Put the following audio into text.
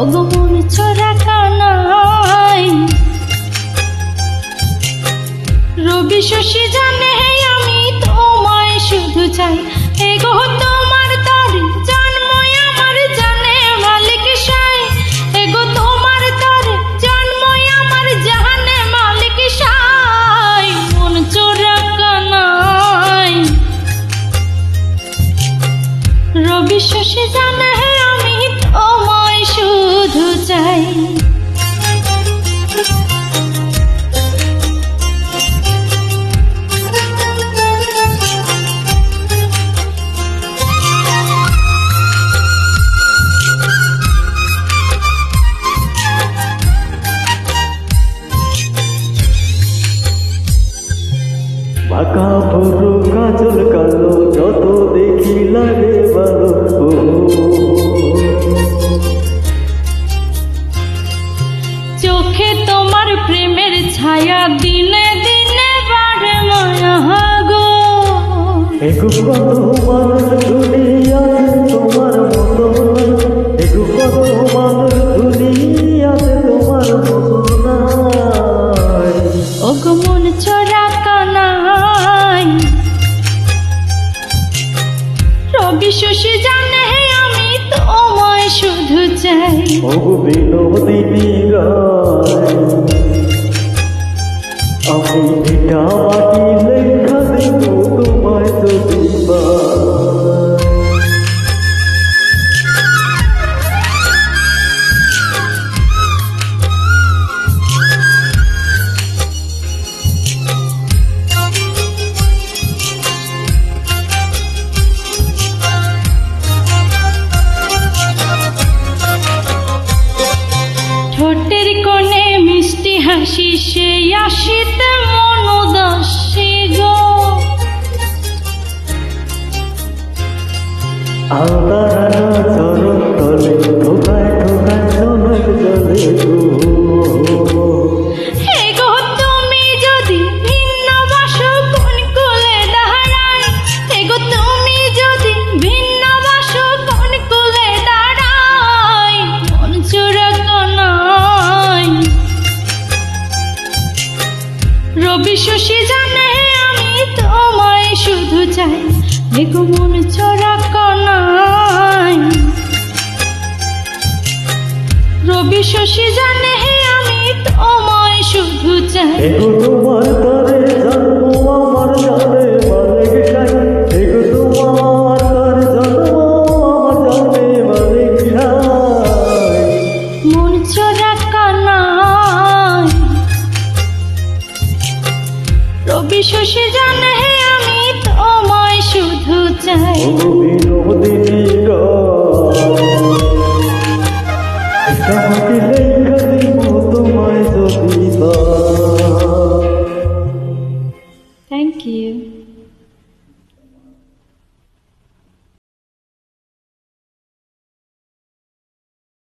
ওগো মন চোরা কানাই রবি শশী জানে আমি তোমায় শুধু চাই এগো তোমার তরে জন্মই আমার জানে মালিক সাই এগো তোমার তরে জন্মই আমার জানে মালিক সাই মন চোরা কানাই রবি শশী জানে আমি তোমায় শুধু চাই বাঁকা পুরো কাজল কালো যত দেখি লাগে ভালো চোখে তোমার প্রেমের ছায়া দিনে দিনে বাড়ে মায়া গো একটু কত মানুষ দুনিয়াতে তোমার মতো একটু কত মানুষ দুনিয়াতে তোমার মতো নাই ওগো মন চোরা কানাই রবি শশী জানে আমি তোমায় শুধু চাই ওগো বিনোদিনী গায় আমি ভিটা মাটি লেখা দেব তোমায় যদি ঠোঁটের কোণে মিষ্টি হাসি সেই আসিতে মন উদাসী গো আলতারা চরণ তলে ঠোকায় ঠোকায় জনক জলে গো হে গো তুমি যদি ভিন্ন বাসো কোন কুলে দাঁড়াই হে গো তুমি যদি ভিন্ন বাসো কোন কুলে দাঁড়াই মন চোরা কানাই রবি শশী জানে আমি তোমায় শুধু চাই হে গো মন চোরা কানাই রবি শশী জানে আমি তোমায় শুধু চাই এগো তোমার তরে জন্ম আমার জানে মালিক সাই এগো তোমার তরে জন্ম আমার জানে মালিক সাই মন চোরা কানাই রবি শশী জানে আমি তোমায় শুধু চাই ওগো বিনোদিনী গায় লেখা দেব তোমায় যদি থ্যাংক ইউ।